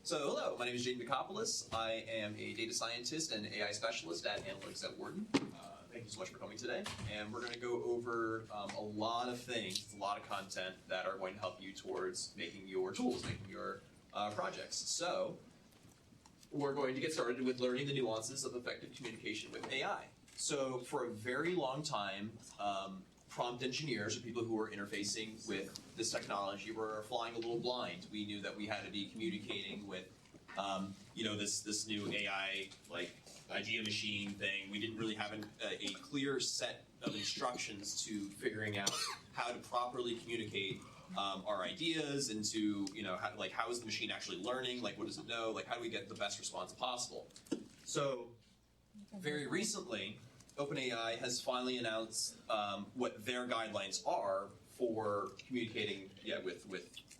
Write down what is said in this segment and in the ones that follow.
So hello, my name is Jaden Dicopoulos. I am a data scientist and AI specialist at Analytics at Wharton. Thank you so much for coming today. And we're going to go over a lot of things, a lot of content that are going to help you towards making your tools, making your projects. So we're going to get started with learning the nuances of effective communication with AI. So for a very long time, prompt engineers, or people who were interfacing with this technology, were flying a little blind. We knew that we had to be communicating with, this new AI idea machine thing. We didn't really have a clear set of instructions to figuring out how to properly communicate our ideas into, how is the machine actually learning? What does it know? How do we get the best response possible? So very recently, OpenAI has finally announced what their guidelines are for communicating, with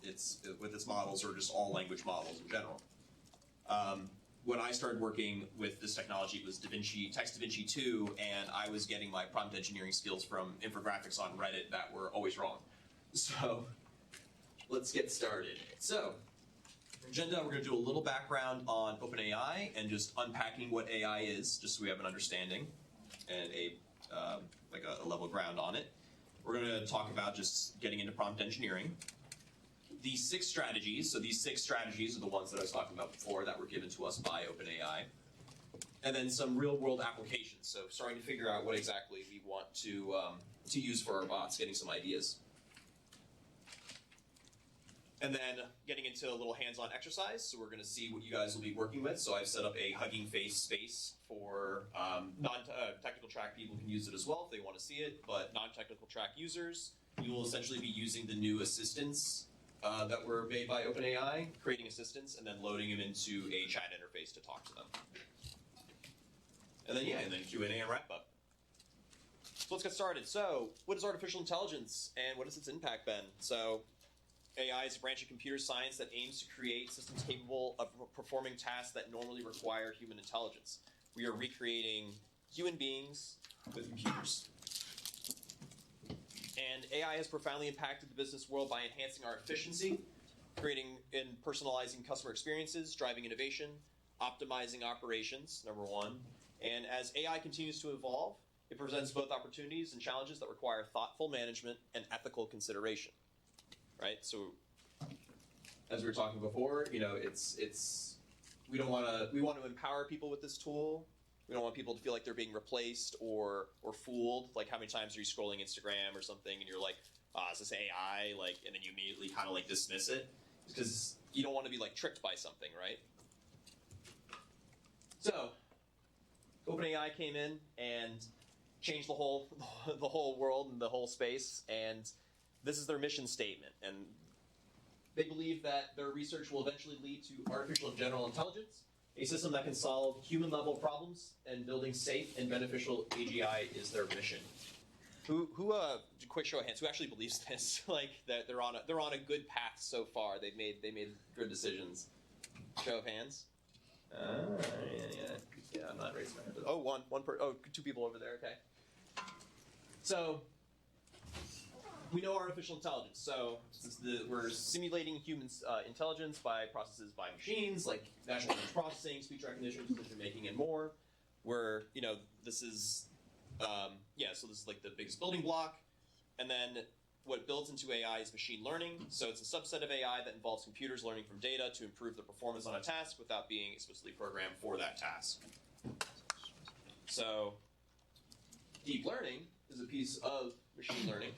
its models, or just all language models in general. When I started working with this technology, it was DaVinci 2, and I was getting my prompt engineering skills from infographics on Reddit that were always wrong. So let's get started. So agenda, we're going to do a little background on OpenAI and just unpacking what AI is, just so we have an understanding and a level ground on it. We're going to talk about just getting into prompt engineering. These 6 strategies, so these 6 strategies are the ones that I was talking about before that were given to us by OpenAI. And then some real-world applications, so starting to figure out what exactly we want to use for our bots, getting some ideas. And then getting into a little hands-on exercise, so we're going to see what you guys will be working with. So I've set up a Hugging Face space for non-technical track people can use it as well if they want to see it, but non-technical track users, you will essentially be using the new assistants that were made by OpenAI, creating assistants, and then loading them into a chat interface to talk to them. And then Q&A and wrap-up. So let's get started. So what is artificial intelligence, and what has its impact been? So AI is a branch of computer science that aims to create systems capable of performing tasks that normally require human intelligence. We are recreating human beings with computers. And AI has profoundly impacted the business world by enhancing our efficiency, creating and personalizing customer experiences, driving innovation, optimizing operations, number 1. And as AI continues to evolve, it presents both opportunities and challenges that require thoughtful management and ethical consideration. Right, so as we were talking before, we want to empower people with this tool. We don't want people to feel like they're being replaced or fooled. Like, how many times are you scrolling Instagram or something and you're like, is this AI? And then you immediately kind of dismiss it, because you don't want to be tricked by something, right? So OpenAI came in and changed the whole world and the whole space, and this is their mission statement, and they believe that their research will eventually lead to artificial and general intelligence, a system that can solve human-level problems, and building safe and beneficial AGI is their mission. Quick show of hands, who actually believes this? That they're on a good path so far. They made good decisions. Show of hands. Yeah. I'm not raising my hand. 2 people over there. Okay. So we know artificial intelligence. So we're simulating human intelligence by processes by machines, like natural language processing, speech recognition, decision making, and more. This is the biggest building block. And then what builds into AI is machine learning. So it's a subset of AI that involves computers learning from data to improve the performance on a task without being explicitly programmed for that task. So deep learning is a piece of machine learning,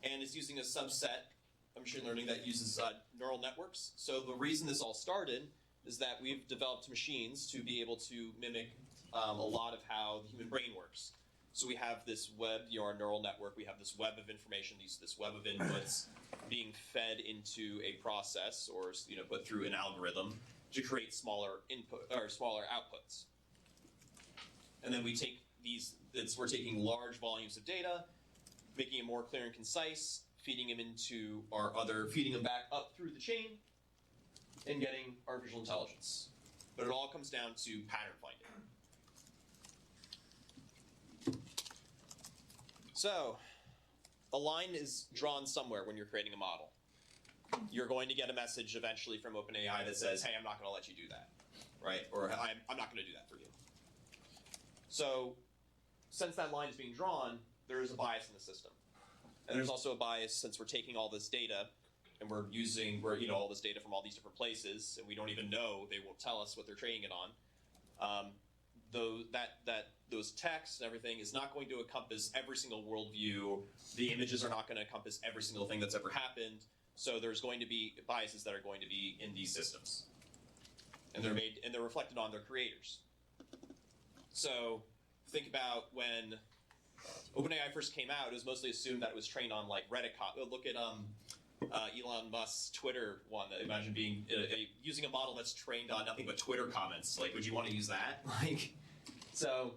and it's using a subset of machine learning that uses neural networks. So the reason this all started is that we've developed machines to be able to mimic a lot of how the human brain works. So we have this web, our neural network, we have this web of information, this web of inputs being fed into a process, or put through an algorithm to create smaller outputs. And then we take we're taking large volumes of data, making it more clear and concise, feeding them back up through the chain, and getting artificial intelligence. But it all comes down to pattern finding. So a line is drawn somewhere when you're creating a model. you're going to get a message eventually from OpenAI that says, hey, I'm not going to let you do that, right? Or I'm not going to do that for you. So since that line is being drawn, there is a bias in the system. And there's also a bias since we're taking all this data and we're using all this data from all these different places, and we don't even know, they won't tell us what they're training it on. Those texts and everything is not going to encompass every single worldview. The images are not going to encompass every single thing that's ever happened. So there's going to be biases that are going to be in these systems, and they're reflected on their creators. So think about when OpenAI first came out, it was mostly assumed that it was trained on like Reddit. Look at Elon Musk's Twitter one. Imagine being using a model that's trained on nothing but Twitter comments. Like, would you want to use that? So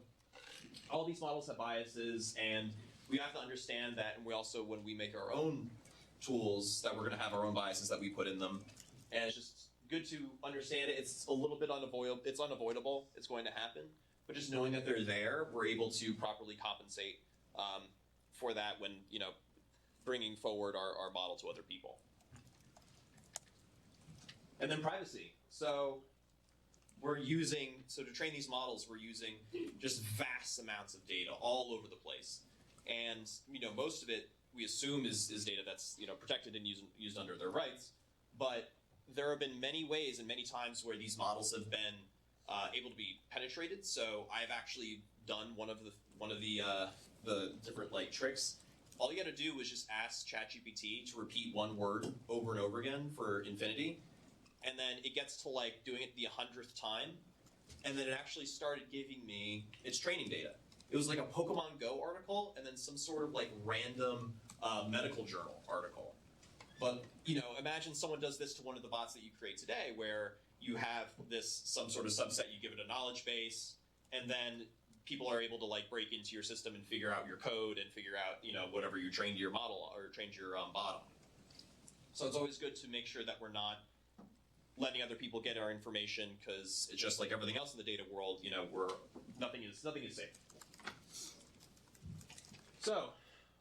all these models have biases, and we have to understand that. And we also, when we make our own tools, that we're going to have our own biases that we put in them. And it's just good to understand it. It's a little bit unavoidable. It's unavoidable. It's going to happen. But just knowing that they're there, we're able to properly compensate for that when bringing forward our model to other people. And then privacy. So to train these models, we're using just vast amounts of data all over the place. And most of it we assume is data that's protected and used under their rights. But there have been many ways and many times where these models have been able to be penetrated. So I've actually done one of the different tricks. All you got to do is just ask ChatGPT to repeat one word over and over again for infinity, and then it gets to doing it the 100th time, and then it actually started giving me its training data. It was like a Pokemon Go article, and then some sort of random medical journal article. But imagine someone does this to one of the bots that you create today, where you have some sort of subset, you give it a knowledge base, and then people are able to break into your system and figure out your code and figure out whatever you trained your model or trained your bot on. So it's always good to make sure that we're not letting other people get our information, because it's just like everything else in the data world. Nothing is safe. So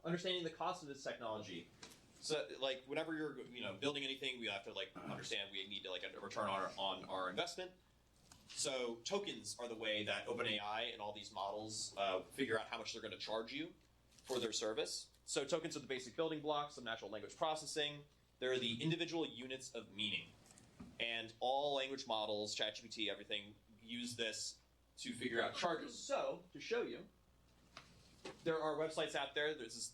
understanding the cost of this technology. So whenever you're building anything, we have to understand we need to a return on our investment. So tokens are the way that OpenAI and all these models figure out how much they're going to charge you for their service. So tokens are the basic building blocks of natural language processing. They're the individual units of meaning. And all language models, ChatGPT, everything, use this to figure out charges. So, to show you, there are websites out there. This is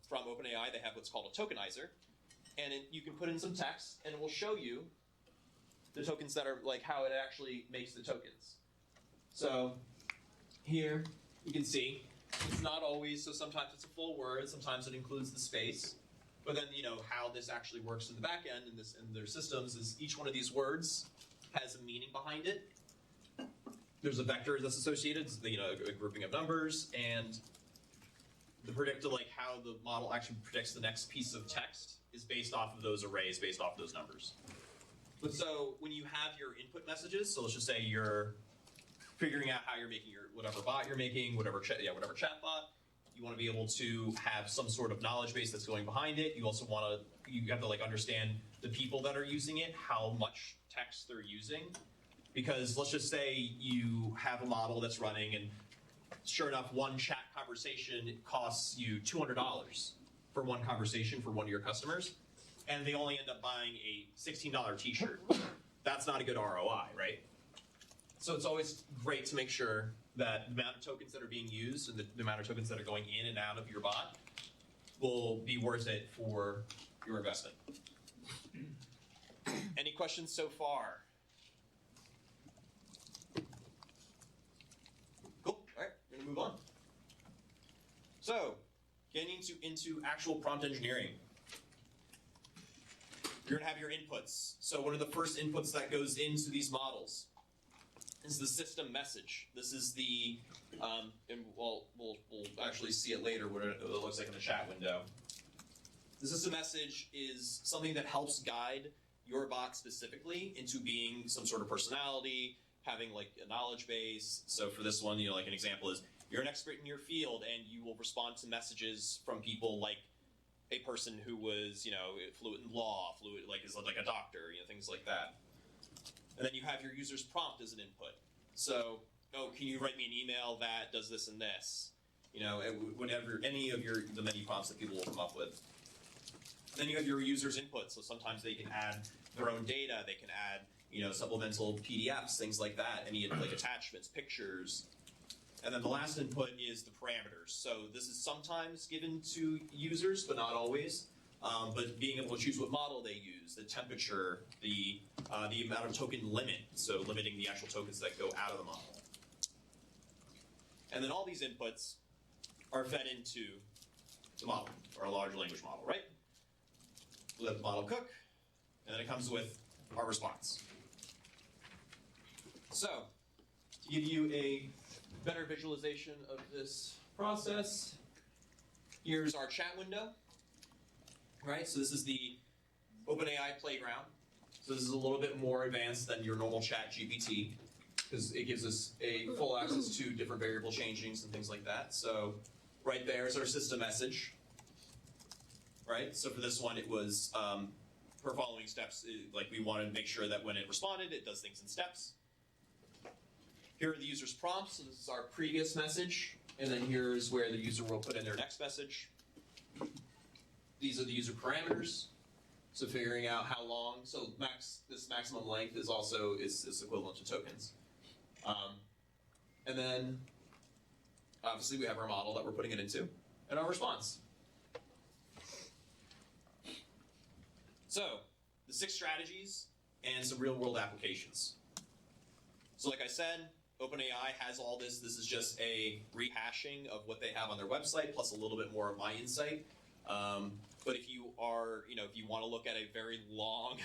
from OpenAI. They have what's called a tokenizer. And you can put in some text, and it will show you the tokens that are how it actually makes the tokens. So here you can see it's not always, so sometimes it's a full word, sometimes it includes the space. But then how this actually works in the back end in their systems is each one of these words has a meaning behind it. There's a vector that's associated, a grouping of numbers, and the predictor, how the model actually predicts the next piece of text is based off of those arrays, based off of those numbers. But so when you have your input messages, so let's just say you're figuring out how you're making your whatever bot you're making, whatever chat bot, you want to be able to have some sort of knowledge base that's going behind it. You also you have to understand the people that are using it, how much text they're using. Because let's just say you have a model that's running, and sure enough, one chat conversation costs you $200 for one conversation for one of your customers, and they only end up buying a $16 t-shirt. That's not a good ROI, right? So it's always great to make sure that the amount of tokens that are being used and the amount of tokens that are going in and out of your bot will be worth it for your investment. Any questions so far? Cool. All right, we're going to move on. So, getting into actual prompt engineering. You're going to have your inputs. So one of the first inputs that goes into these models is the system message. This is the, and we'll actually see it later what it looks like in the chat window. The system message is something that helps guide your bot specifically into being some sort of personality, having a knowledge base. So for this one, an example is, you're an expert in your field and you will respond to messages from people a person who was, fluent in law, is like a doctor, things like that. And then you have your user's prompt as an input. So, can you write me an email that does this and this? Whatever, any of the many prompts that people will come up with. Then you have your user's input. So sometimes they can add their own data. They can add, supplemental PDFs, things like that. Any like attachments, pictures. And then the last input is the parameters. So this is sometimes given to users, but not always. But being able to choose what model they use, the temperature, the amount of token limit, so limiting the actual tokens that go out of the model. And then all these inputs are fed into the model, or a large language model, right? Let the model cook, and then it comes with our response. So, to give you a better visualization of this process, here's our chat window, right? So this is the OpenAI playground. So this is a little bit more advanced than your normal chat GPT, because it gives us a full access to different variable changings and things like that. So right there is our system message, right? So for this one, it was per following steps. Like we wanted to make sure that when it responded, it does things in steps. Here are the user's prompts. So this is our previous message, and then here's where the user will put in their next message. These are the user parameters. So figuring out how long. So this maximum length is also is equivalent to tokens. And then obviously we have our model that we're putting it into, and our response. So the 6 strategies and some real-world applications. So like I said, OpenAI has all this. This is just a rehashing of what they have on their website, plus a little bit more of my insight. But if you are, if you want to look at a very long,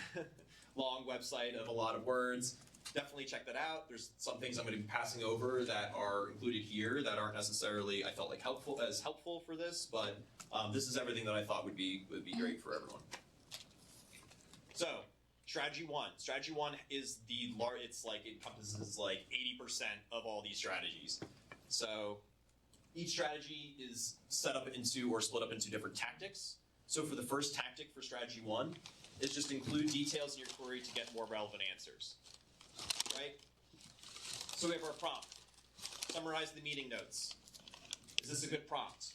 long website of a lot of words, definitely check that out. There's some things I'm going to be passing over that are included here that aren't necessarily, I felt like, helpful for this, but this is everything that I thought would be great for everyone. So, strategy 1. Strategy 1 is it encompasses like 80% of all these strategies. So, each strategy is set up into or split up into different tactics. So for the first tactic for strategy 1 is just include details in your query to get more relevant answers, right? So we have our prompt. Summarize the meeting notes. Is this a good prompt?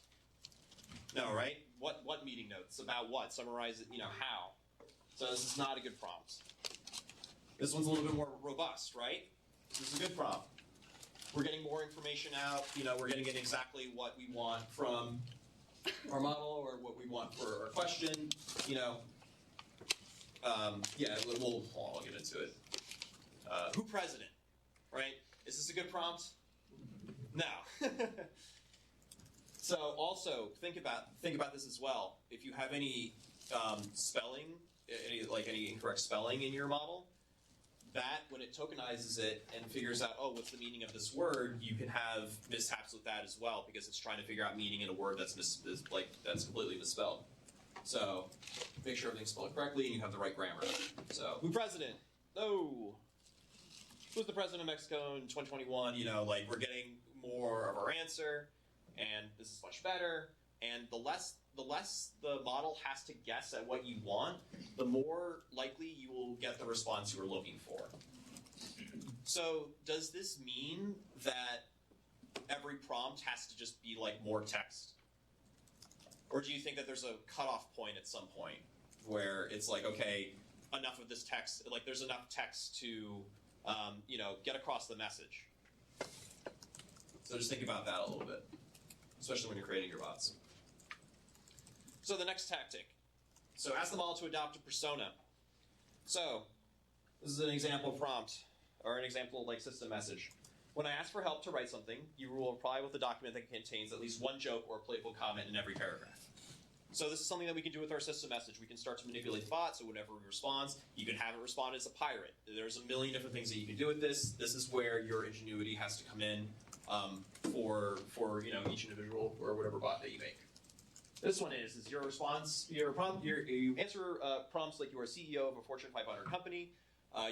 No, right? What meeting notes? About what? Summarize it, how? So this is not a good prompt. This one's a little bit more robust, right? This is a good prompt. We're getting more information out. We're getting in exactly what we want from our model or what we want for our question. I'll get into it. Who president, right? Is this a good prompt? No. So also think about this as well. If you have any spelling, any incorrect spelling in your model, that when it tokenizes it and figures out, what's the meaning of this word, you can have mishaps with that as well because it's trying to figure out meaning in a word that's that's completely misspelled. So make sure everything's spelled correctly and you have the right grammar. So who president? Who's the president of Mexico in 2021? We're getting more of our answer, and this is much better. And the less the model has to guess at what you want, the more likely you will get the response you were looking for. So does this mean that every prompt has to just be more text? Or do you think that there's a cutoff point at some point where it's okay, enough of this text, there's enough text to, get across the message? So just think about that a little bit, especially when you're creating your bots. So the next tactic. So ask the model to adopt a persona. So this is an example prompt, or an example system message. When I ask for help to write something, you will reply with a document that contains at least one joke or playful comment in every paragraph. So this is something that we can do with our system message. We can start to manipulate the bot, so whenever it responds, you can have it respond as a pirate. There's a million different things that you can do with this. This is where your ingenuity has to come in for each individual or whatever bot that you make. This one is your response, your prompt. You answer prompts like you are CEO of a Fortune 500 company.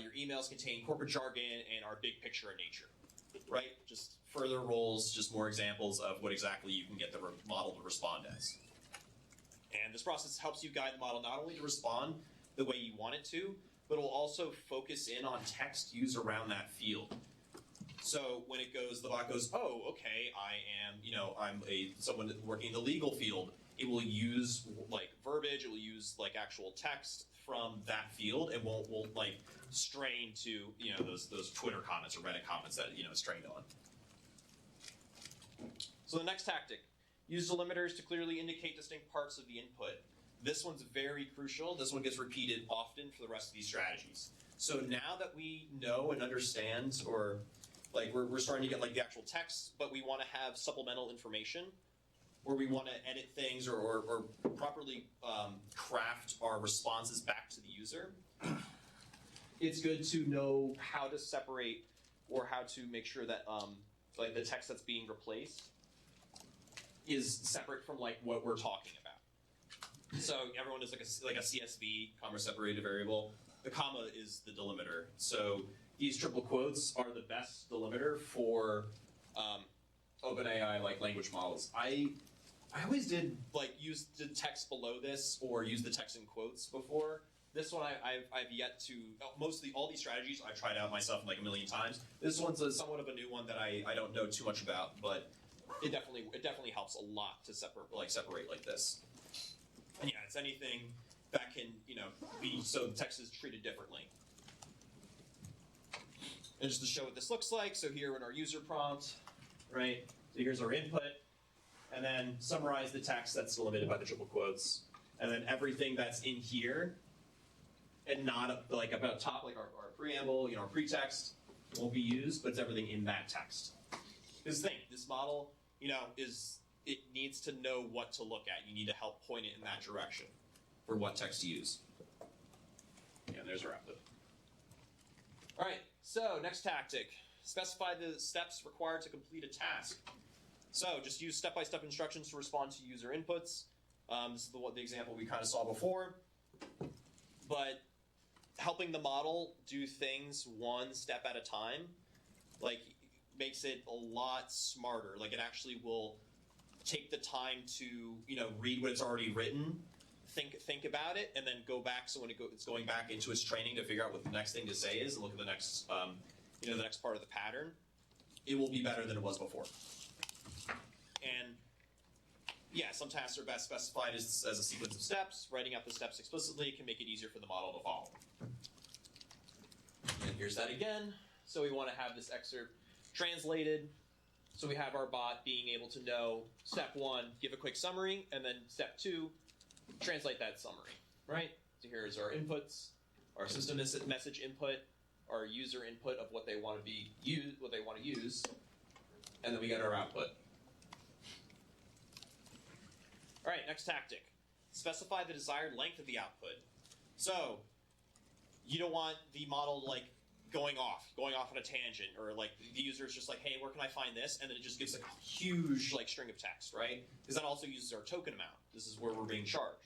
Your emails contain corporate jargon and are big picture in nature, right? Just further roles, just more examples of what exactly you can get the model to respond as. And this process helps you guide the model not only to respond the way you want it to, but it will also focus in on text used around that field. So when it goes, the bot goes, oh, okay, I'm someone working in the legal field. It will use like verbiage, it will use like actual text from that field, and won't like strain to those Twitter comments or Reddit comments that it's trained on. So the next tactic, use delimiters to clearly indicate distinct parts of the input. This one's very crucial. This one gets repeated often for the rest of these strategies. So now that we know and understand, or like we're starting to get like the actual text, but we want to have supplemental information, or we want to edit things or properly craft our responses back to the user, it's good to know how to separate or how to make sure that like the text that's being replaced is separate from like what we're talking about. So everyone is like a CSV, comma separated variable. The comma is the delimiter. So these triple quotes are the best delimiter for OpenAI like language models. I always did like use the text below this or use the text in quotes before. This one I've yet to, mostly all these strategies I've tried out myself like a million times. This one's somewhat of a new one that I don't know too much about, but it definitely helps a lot to separate like this. And yeah, it's anything that can be so the text is treated differently. And just to show what this looks like, so here in our user prompt, right? So here's our input, and then summarize the text that's delimited by the triple quotes, and then everything that's in here, and not like about top, like our preamble, our pretext won't be used, but it's everything in that text. This model, it needs to know what to look at. You need to help point it in that direction for what text to use. Yeah, there's our output. All right, so next tactic. Specify the steps required to complete a task. So just use step-by-step instructions to respond to user inputs. This is the example we kind of saw before. But helping the model do things one step at a time, like, makes it a lot smarter. Like, it actually will take the time to, read what it's already written, think about it, and then go back. So when it's going back into its training to figure out what the next thing to say is, and look at the next, the next part of the pattern, it will be better than it was before. And yeah, some tasks are best specified as a sequence of steps. Writing out the steps explicitly can make it easier for the model to follow. And here's that again. So we want to have this excerpt translated. So we have our bot being able to know step 1, give a quick summary, and then step 2, translate that summary, right? So here's our inputs, our system message input, our user input of what they want to use, and then we get our output. All right, next tactic. Specify the desired length of the output. So you don't want the model like going off on a tangent, or like the user is just like, hey, where can I find this? And then it just gives like a huge like string of text, right? Because that also uses our token amount. This is where we're being charged.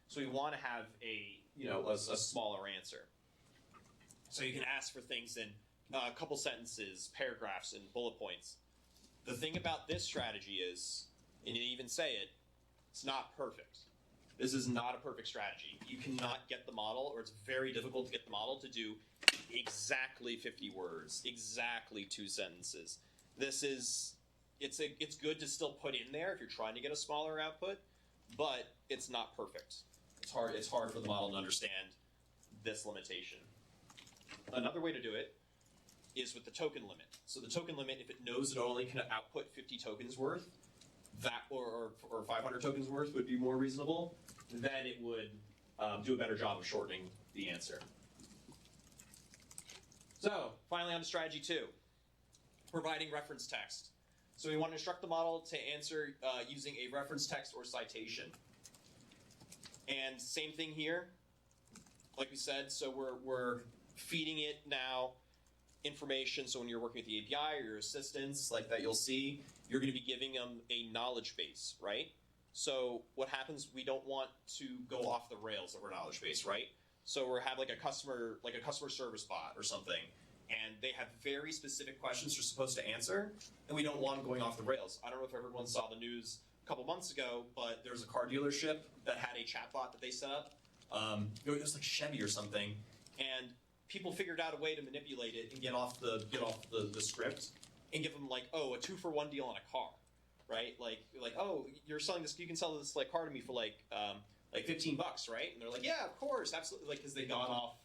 So we want to have a smaller answer. So you can ask for things in a couple sentences, paragraphs, and bullet points. The thing about this strategy is, and you even say it, it's not perfect. This is not a perfect strategy. You cannot get the model, or it's very difficult to get the model to do exactly 50 words, exactly 2 sentences. It's good to still put in there if you're trying to get a smaller output, but it's not perfect. It's hard for the model to understand this limitation. Another way to do it is with the token limit. So the token limit, if it knows it only can output 50 tokens worth, that or 500 tokens worth would be more reasonable, then it would do a better job of shortening the answer. So finally on to strategy 2, providing reference text. So we want to instruct the model to answer using a reference text or citation. And same thing here, like we said, so we're feeding it now information. So when you're working with the API or your assistants like that, you'll see you're going to be giving them a knowledge base, right? So what happens, we don't want to go off the rails of our knowledge base, right? So we have like a customer service bot or something, and they have very specific questions you're supposed to answer, and we don't want them going off the rails. I don't know if everyone saw the news a couple months ago, but there was a car dealership that had a chatbot that they set up. It was like Chevy or something, and people figured out a way to manipulate it and get off the script and give them like, oh, a 2-for-1 deal on a car, right? Like oh, you're selling this, you can sell this like car to me for like $15, right? And they're like, yeah, of course, absolutely, like because they got off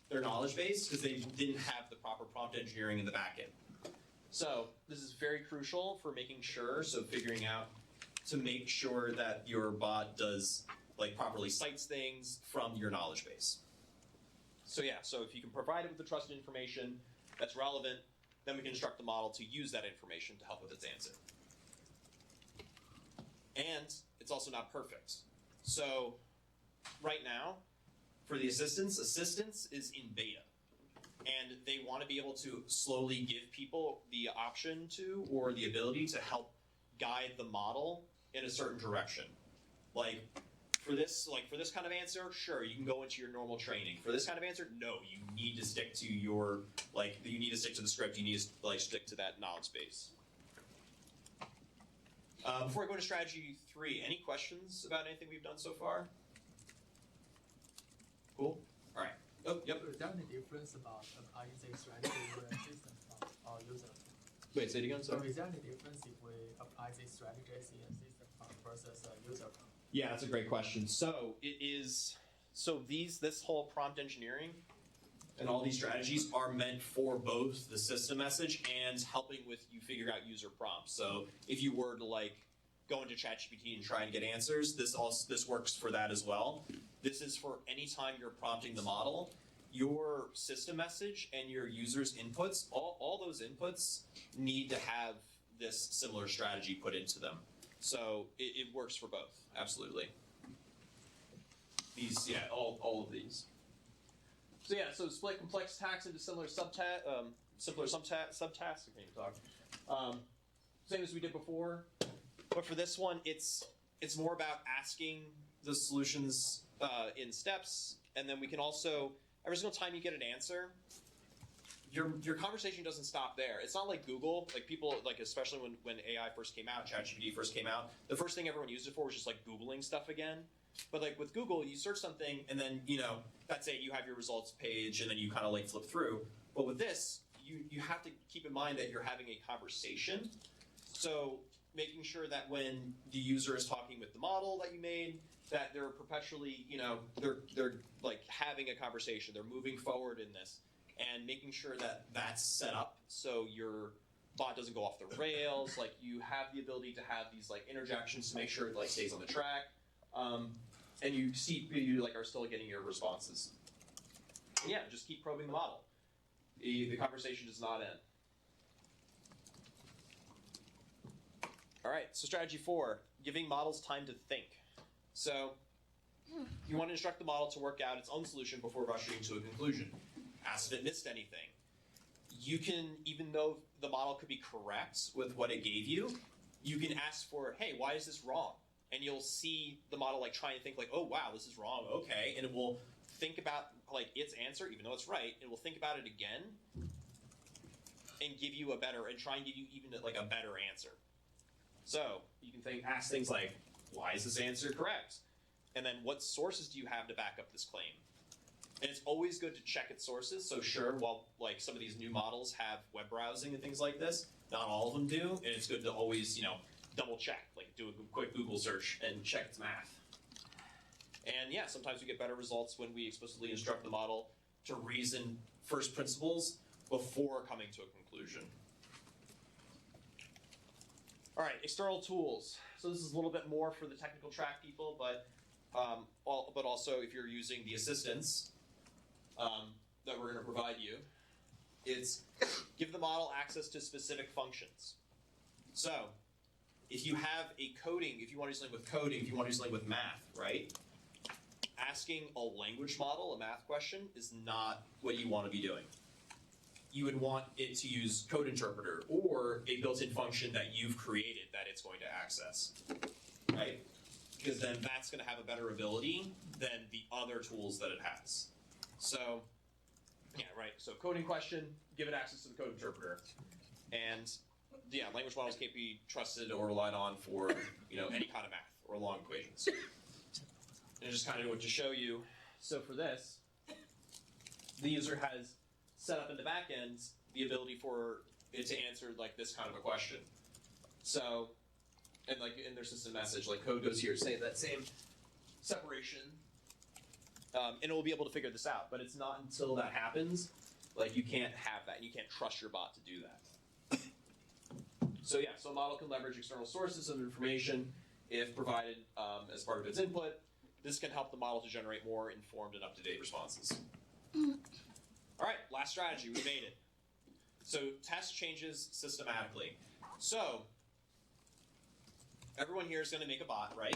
their knowledge base because they didn't have the proper prompt engineering in the back end. So this is very crucial for making sure. So figuring out to make sure that your bot does like properly cites things from your knowledge base. So yeah, so if you can provide it with the trusted information that's relevant, then we can instruct the model to use that information to help with its answer. And it's also not perfect. So right now, for the assistance is in beta. And they want to be able to slowly give people the option to, or the ability to help guide the model in a certain direction. Like for this kind of answer, sure, you can go into your normal training. For this kind of answer, no, you need to stick to your, you need to stick to the script, you need to stick to that knowledge base. Before I go to strategy 3, any questions about anything we've done so far? Cool. All right. Oh, yep. Is there any difference about applying this strategy to a system or user? Wait, say it again. So is there any difference if we apply these strategies in a system versus a user? Yeah, that's a great question. So it is. So this whole prompt engineering and all these strategies are meant for both the system message and helping with you figure out user prompts. So if you were to go into ChatGPT and try and get answers, this works for that as well. This is for any time you're prompting the model, your system message and your user's inputs, all those inputs need to have this similar strategy put into them. So it works for both, absolutely. These, yeah, all of these. So yeah, so split complex tasks into simpler subtasks. I can't even talk. Same as we did before, but for this one, it's more about asking the solutions in steps, and then we can also, every single time you get an answer, your conversation doesn't stop there. It's not like Google, like people, especially when AI first came out, ChatGPT first came out, the first thing everyone used it for was just Googling stuff again. But with Google, you search something and then, that's it, you have your results page and then you kind of flip through. But with this, you have to keep in mind that you're having a conversation. So making sure that when the user is talking with the model that you made, that they're perpetually, they're having a conversation, they're moving forward in this, and making sure that that's set up so your bot doesn't go off the rails. You have the ability to have these interjections to make sure it stays on the track, and you are still getting your responses. And yeah, just keep probing the model. The conversation does not end. All right, so strategy 4, giving models time to think. So you want to instruct the model to work out its own solution before rushing to a conclusion. Ask if it missed anything. You can, even though the model could be correct with what it gave you, you can ask for, hey, why is this wrong? And you'll see the model try and think oh, wow, this is wrong, okay. And it will think about its answer, even though it's right, it will think about it again and give you try and give you even a better answer. So you can ask things like, why is this answer correct? And then what sources do you have to back up this claim? And it's always good to check its sources. So sure, while some of these new models have web browsing and things like this, not all of them do. And it's good to always, double check, do a quick Google search and check its math. And yeah, sometimes we get better results when we explicitly instruct the model to reason first principles before coming to a conclusion. All right, external tools. So this is a little bit more for the technical track people, but also if you're using the assistance that we're going to provide you, it's give the model access to specific functions. So if you have a coding, if you want to do something with coding, if you want to do something with math, right? Asking a language model a math question is not what you want to be doing. You would want it to use code interpreter or a built-in function that you've created that it's going to access, right? Because then that's going to have a better ability than the other tools that it has. So, yeah, right. So coding question, give it access to the code interpreter. And language models can't be trusted or relied on for any kind of math or long equations. And just kind of to show you. So for this, the user has set up in the back end the ability for it to answer like this kind of a question. So, and like in their system message, like code goes here, say that same separation, and it will be able to figure this out. But it's not until that happens, like you can't have that. You can't trust your bot to do that. So yeah, so a model can leverage external sources of information if provided as part of its input. This can help the model to generate more informed and up-to-date responses. All right, last strategy, we made it. So test changes systematically. So everyone here is going to make a bot, right?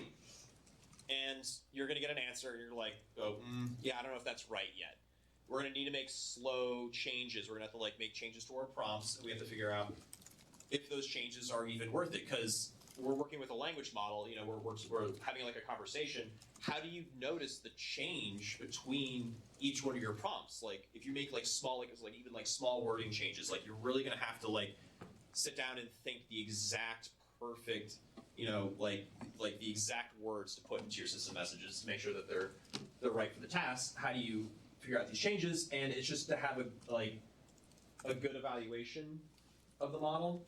And you're going to get an answer, and you're like, oh, yeah, I don't know if that's right yet. We're going to need to make slow changes. We're going to have to like make changes to our prompts, and we have to figure out if those changes are even worth it, because we're working with a language model. We're having like a conversation. How do you notice the change between each one of your prompts? Like if you make like small, even small wording changes, like you're really going to have to like sit down and think the exact perfect, like the exact words to put into your system messages to make sure that they're right for the task. How do you figure out these changes? And it's just to have a good evaluation of the model,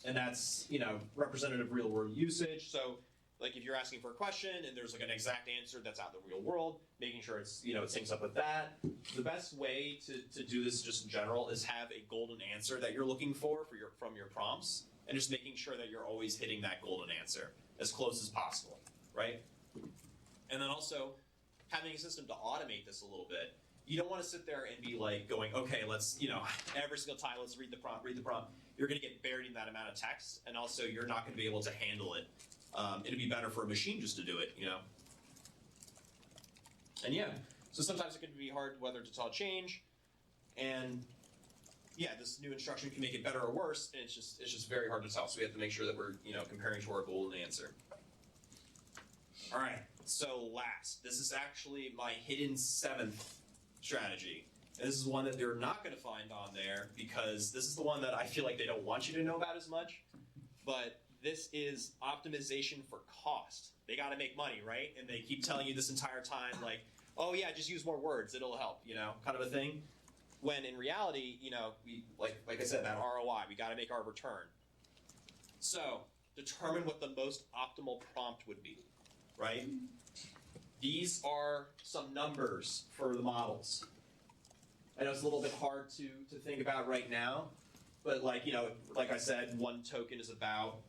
and that's representative real world usage. So like if you're asking for a question and there's like an exact answer that's out in the real world, making sure it's it syncs up with that. The best way to do this just in general is have a golden answer that you're looking for from your prompts, and just making sure that you're always hitting that golden answer as close as possible, right? And then also having a system to automate this a little bit. You don't want to sit there and be like going, okay, let's, every single time, let's read the prompt. You're going to get buried in that amount of text, and also you're not going to be able to handle it. It'd be better for a machine just to do it, And yeah, so sometimes it can be hard whether to tell change, and yeah, this new instruction can make it better or worse, and it's just very hard to tell. So we have to make sure that we're, comparing to our golden answer. All right, so last, this is actually my hidden seventh strategy. And this is one that they're not going to find on there because this is the one that I feel like they don't want you to know about as much. But this is optimization for cost. They got to make money, right? And they keep telling you this entire time, like, oh yeah, just use more words, it'll help, kind of a thing. When in reality, we like I said, that ROI, we got to make our return. So determine what the most optimal prompt would be, right? These are some numbers for the models. I know it's a little bit hard to think about right now, but like I said, one token is about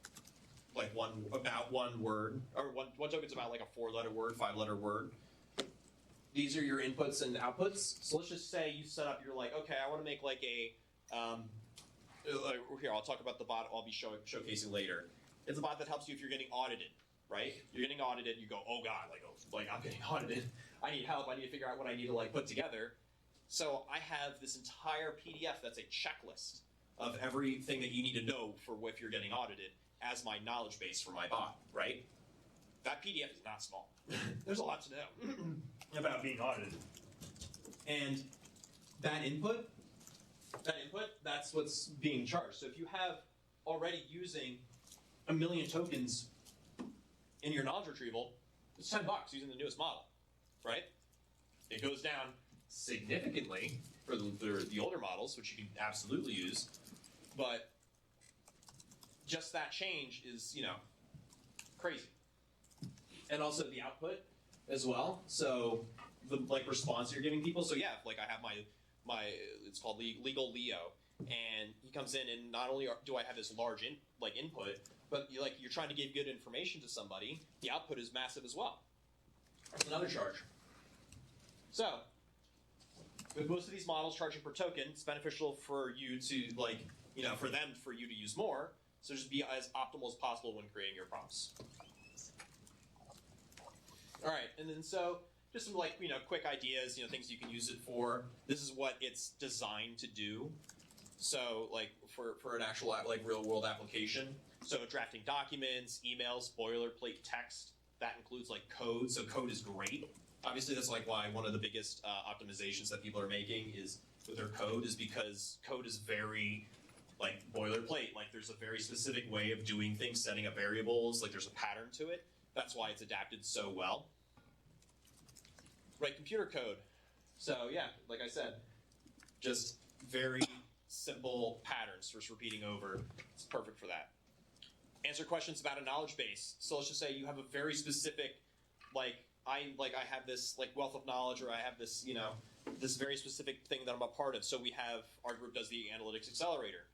one word, or one token is about like a 4-letter word, 5-letter word. These are your inputs and outputs. So let's just say you set up, you're like, okay, I want to make like a here, I'll talk about the bot I'll be showcasing later. It's a bot that helps you if you're getting audited. Right? You're getting audited, you go, oh God, like I'm getting audited. I need help, I need to figure out what I need to put together. So I have this entire PDF that's a checklist of everything that you need to know for if you're getting audited as my knowledge base for my bot, right? That PDF is not small. There's a lot to know about being audited. And that input, that's what's being charged. So if you have already using 1 million tokens in your knowledge retrieval, it's $10 using the newest model, right? It goes down significantly for the older models, which you can absolutely use, but just that change is, crazy. And also the output as well. So the response you're giving people. So yeah, I have my it's called Legal Leo, and he comes in, and not only do I have this large input, but you're trying to give good information to somebody, the output is massive as well. That's another charge. So, with most of these models charging per token, it's beneficial for you to for you to use more. So just be as optimal as possible when creating your prompts. All right, and then so just some quick ideas, things you can use it for. This is what it's designed to do. So for an actual real world application. So drafting documents, emails, boilerplate text, that includes code. So code is great. Obviously that's why one of the biggest optimizations that people are making is with their code is because code is very like boilerplate. Like there's a very specific way of doing things, setting up variables. Like there's a pattern to it. That's why it's adapted so well. Write computer code. So yeah, like I said, just very simple patterns just repeating over. It's perfect for that. Answer questions about a knowledge base. So let's just say you have a very specific, I have this like wealth of knowledge, or I have this, this very specific thing that I'm a part of. So we have, our group does the analytics accelerator.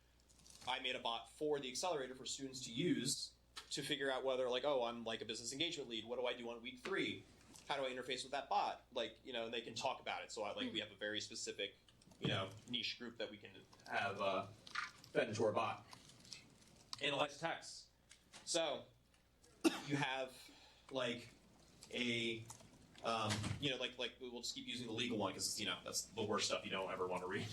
I made a bot for the accelerator for students to use to figure out whether I'm like a business engagement lead. What do I do on week 3? How do I interface with that bot? And they can talk about it. So we have a very specific, niche group that we can have fed into our bot. Analyze text. So you have we'll just keep using the legal one because that's the worst stuff you don't ever want to read.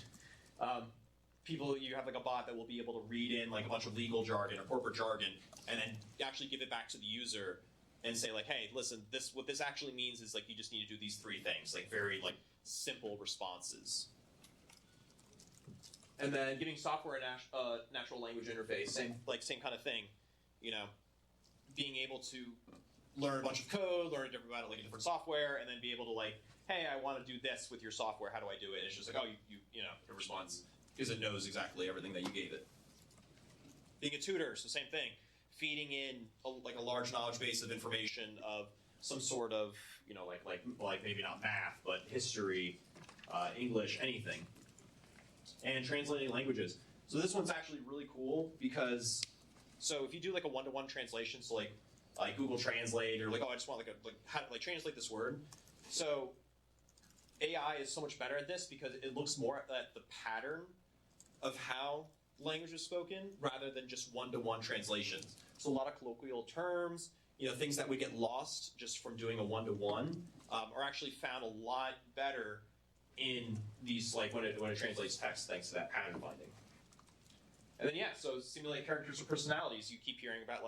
You have a bot that will be able to read in a bunch of legal jargon or corporate jargon, and then actually give it back to the user and say hey, listen, what this actually means is you just need to do these 3 things, very simple responses. And then giving software a natural language interface, same kind of thing. Being able to learn a bunch of code, learn about different software, and then be able to hey, I want to do this with your software. How do I do it? And it's just it responds because it knows exactly everything that you gave it. Being a tutor, so same thing. Feeding in a large knowledge base of information of some sort of maybe not math, but history, English, anything. And translating languages. So this one's actually really cool because, so if you do a one-to-one translation, so like Google Translate, or I just want how to translate this word. So AI is so much better at this because it looks more at the pattern of how language is spoken rather than just one-to-one translations. So a lot of colloquial terms, things that would get lost just from doing a one-to-one are actually found a lot better in these, when it translates text, thanks to that pattern finding. And then so simulate characters or personalities. You keep hearing about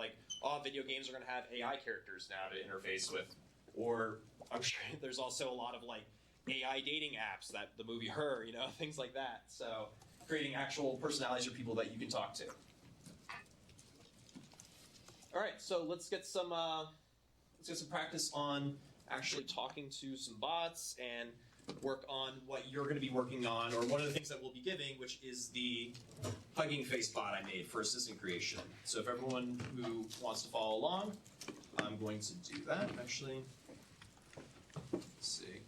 video games are going to have AI characters now to interface with, or I'm sure there's also a lot of AI dating apps, that the movie Her, things like that. So creating actual personalities for people that you can talk to. All right, so let's get some practice on actually talking to some bots and work on what you're going to be working on, or one of the things that we'll be giving, which is the Hugging Face bot I made for assistant creation. So if everyone who wants to follow along, I'm going to do that, actually. Let's see.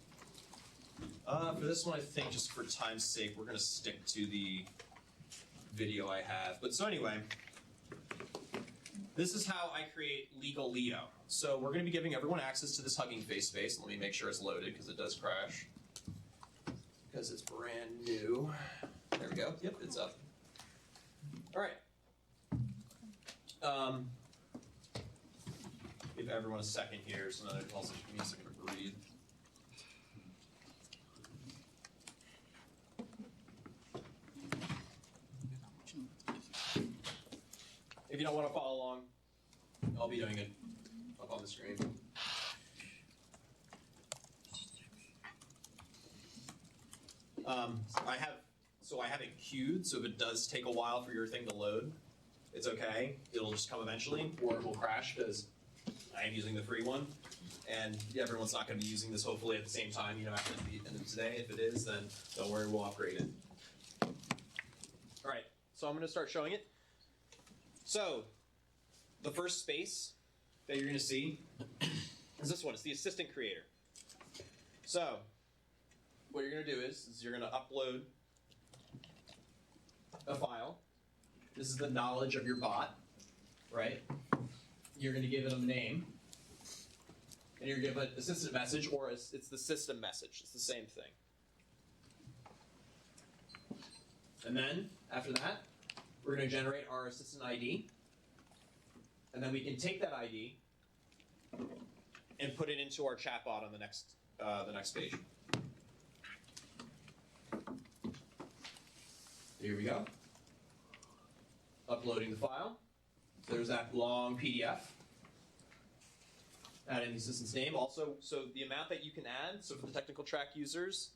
For this one, I think just for time's sake, we're going to stick to the video I have. But so anyway, this is how I create Legal Leo. So we're going to be giving everyone access to this Hugging Face space. Let me make sure it's loaded because it does crash. Because it's brand new. There we go. Yep, it's up. All right. Give everyone a second here, so that it also give me a second to breathe. If you don't want to follow along, I'll be doing it up on the screen. I have it queued, so if it does take a while for your thing to load, it's okay. It'll just come eventually, or it will crash because I am using the free one, and everyone's not going to be using this hopefully at the same time. After the end of today. If it is, then don't worry, we'll upgrade it. All right, so I'm going to start showing it. So the first space that you're going to see is this one. It's the assistant creator. So what you're going to do is you're going to upload a file. This is the knowledge of your bot, right? You're going to give it a name, and you're going to give it an assistant message, or it's the system message. It's the same thing. And then, after that, we're going to generate our assistant ID, and then we can take that ID and put it into our chatbot on the next page. Here we go. Uploading the file. There's that long PDF. Add in the assistant's name. Also, so the amount that you can add, so for the technical track users,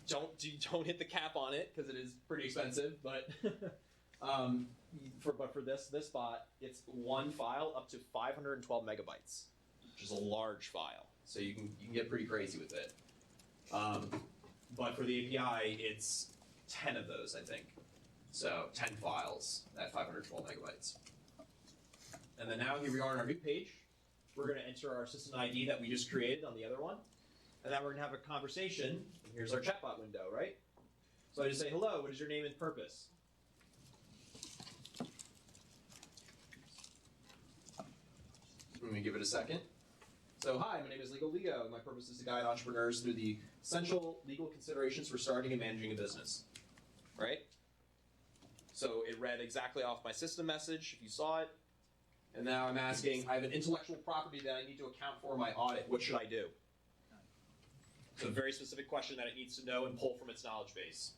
don't hit the cap on it because it is pretty expensive, but But for this bot, it's one file up to 512 megabytes, which is a large file. So you can get pretty crazy with it. But for the API, it's 10 of those, I think. So 10 files at 512 megabytes. And then now here we are on our new page. We're going to enter our system ID that we just created on the other one. And then we're going to have a conversation. Here's our chatbot window, right? So I just say, hello, what is your name and purpose? Let me give it a second. So, hi, my name is Legal Leo. My purpose is to guide entrepreneurs through the essential legal considerations for starting and managing a business. Right? So it read exactly off my system message, if you saw it. And now I'm asking, I have an intellectual property that I need to account for in my audit. What should I do? It's a very specific question that it needs to know and pull from its knowledge base.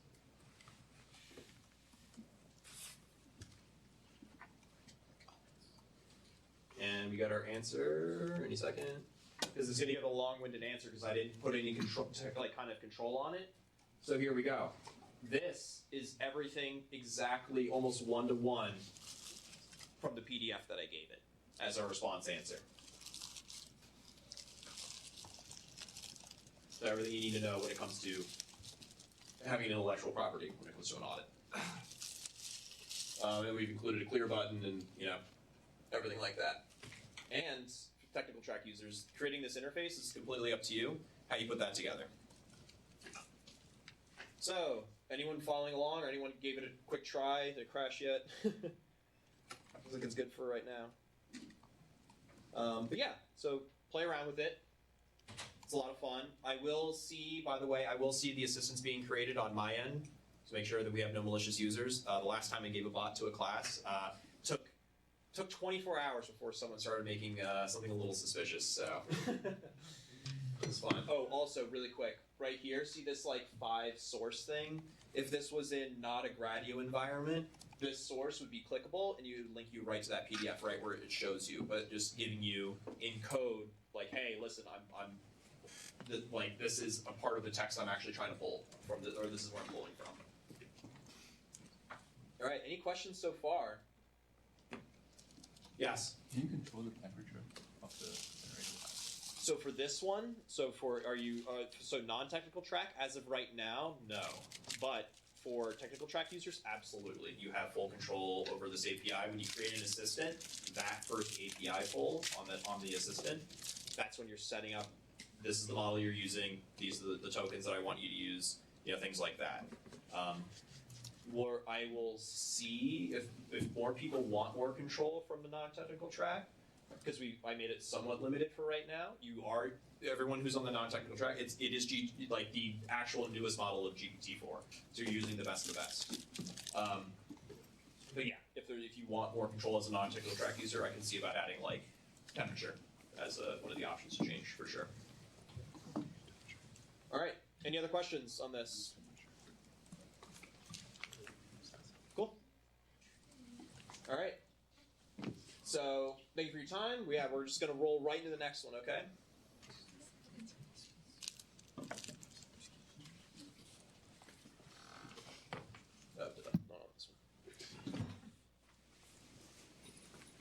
And we got our answer any second. Because it's going to give a long-winded answer because I didn't put any control, kind of control on it. So here we go. This is everything exactly, almost one-to-one from the PDF that I gave it as a response answer. So everything you need to know when it comes to having an intellectual property when it comes to an audit. And we've included a clear button and everything like that. And technical track users, creating this interface is completely up to you how you put that together. So, anyone following along or anyone gave it a quick try? Did it crash yet? Looks like it's good for right now. But yeah, so play around with it. It's a lot of fun. I will see, by the way, the assistants being created on my end to make sure that we have no malicious users. The last time I gave a bot to a class, took 24 hours before someone started making something a little suspicious, so it was fun. Oh, also, really quick, right here, see this like 5 source thing? If this was in not a Gradio environment, this source would be clickable and it would link you right to that PDF right where it shows you, but just giving you in code, like, hey, listen, this is a part of the text I'm actually trying to pull from, or this is where I'm pulling from. All right, any questions so far? Yes. Can you control the temperature of the generator? So for this one, so non-technical track, as of right now, no. But for technical track users, absolutely. You have full control over this API. When you create an assistant, that first API pull on the assistant, that's when you're setting up, this is the model you're using, these are the tokens that I want you to use, things like that. I will see if more people want more control from the non-technical track, because I made it somewhat limited for right now. Everyone who's on the non-technical track, it is the actual newest model of GPT-4, so you're using the best of the best. But yeah, if you want more control as a non-technical track user, I can see about adding like temperature as one of the options to change for sure. All right, any other questions on this? Cool. All right. So thank you for your time. We're just going to roll right into the next one, okay?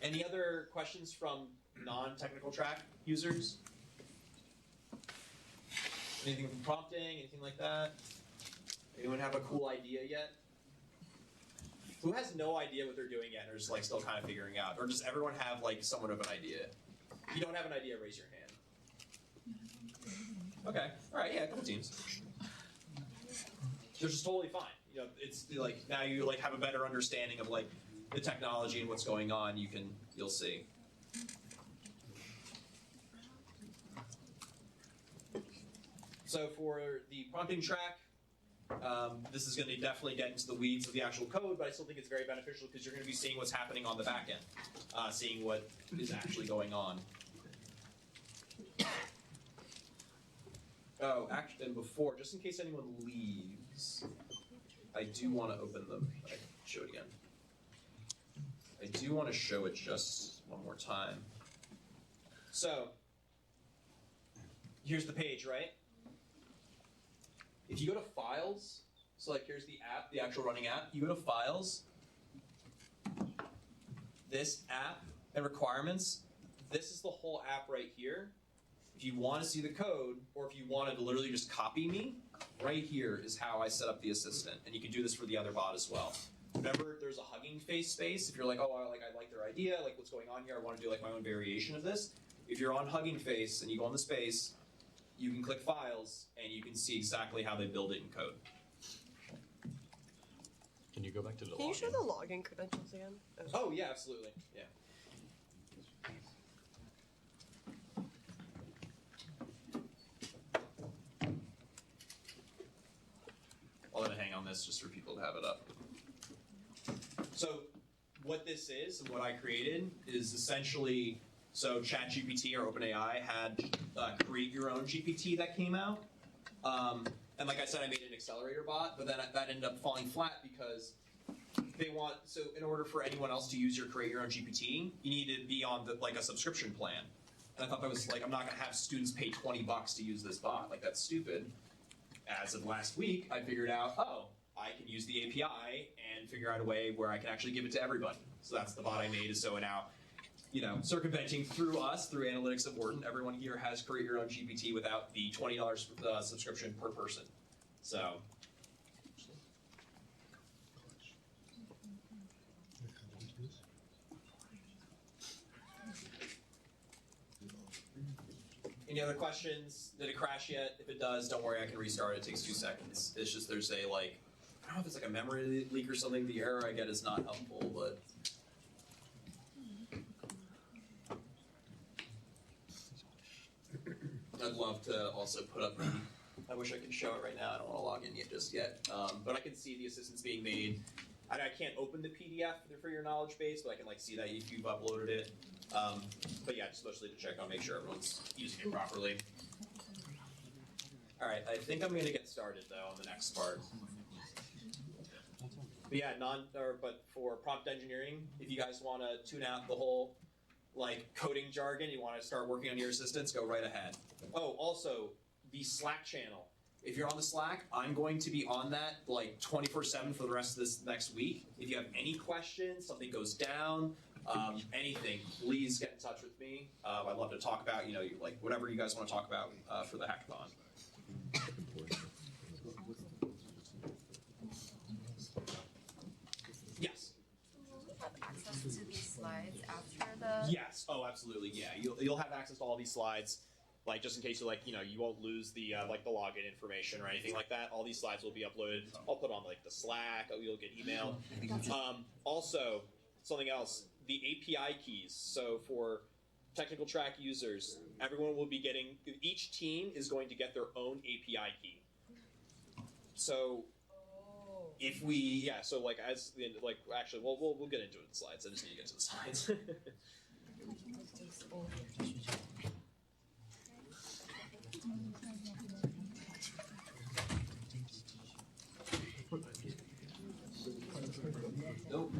Any other questions from non-technical track users? Anything from prompting, anything like that? Anyone have a cool idea yet? Who has no idea what they're doing yet and are just still kind of figuring out? Or does everyone have somewhat of an idea? If you don't have an idea, raise your hand. Okay. All right, yeah, a couple teams. They're just totally fine. It's now you have a better understanding of the technology and what's going on. You'll see. So for the prompting track, this is going to definitely get into the weeds of the actual code, but I still think it's very beneficial because you're going to be seeing what's happening on the back end, seeing what is actually going on. Oh, actually, and before, just in case anyone leaves, I do want to open them. I show it again. I do want to show it just one more time. So, here's the page, right? If you go to Files, so here's the app, the actual running app. You go to Files, this app and requirements, this is the whole app right here. If you want to see the code, or if you wanted to literally just copy me, right here is how I set up the assistant. And you can do this for the other bot as well. Remember, there's a Hugging Face space. If you're like, oh, I like their idea, like what's going on here, I want to do like my own variation of this. If you're on Hugging Face and you go on the space, you can click Files, and you can see exactly how they build it in code. Can you go back to the Can you show the login credentials again? Oh, yeah, absolutely. Yeah. I'll let it hang on this just for people to have it up. So what this is and what I created is essentially, so ChatGPT or OpenAI had create your own GPT that came out. And like I said, I made an accelerator bot, but then that ended up falling flat because they want, so in order for anyone else to use your create your own GPT, you need to be on like a subscription plan. And I thought that was like, I'm not going to have students pay $20 to use this bot. Like, that's stupid. As of last week, I figured out, oh, I can use the API and figure out a way where I can actually give it to everybody. So that's the bot I made. So now, you know, circumventing through us, through analytics at Wharton, everyone here has create your own GPT without the $20 subscription per person. So. Any other questions? Did it crash yet? If it does, don't worry, I can restart. It takes 2 seconds. It's just there's a like, I don't know if it's like a memory leak or something. The error I get is not helpful, but. I'd love to also put up the, I wish I could show it right now. I don't want to log in yet just yet. But I can see the assistance being made. I can't open the PDF for your knowledge base, but I can like see that if you've uploaded it. But yeah, just mostly to check on, make sure everyone's using it properly. All right, I think I'm going to get started though on the next part. But yeah, but for prompt engineering, if you guys want to tune out the whole like coding jargon, you want to start working on your assistants, go right ahead. Oh, also the Slack channel. If you're on the Slack, I'm going to be on that like 24/7 for the rest of this next week. If you have any questions, something goes down, anything, please get in touch with me. I'd love to talk about, you know, like whatever you guys want to talk about for the Hack-A-thon. Yes. Will we have access to these slides after the? Yes. Oh, absolutely. Yeah. You'll have access to all these slides. Like just in case you won't lose the like the login information or anything like that. All these slides will be uploaded. I'll put on like the Slack. You'll get emailed. Also, something else. The API keys. So for technical track users, everyone will be getting. Each team is going to get their own API key. So if we so like as like actually we'll get into it in the slides. I just need to get to the slides. Nope.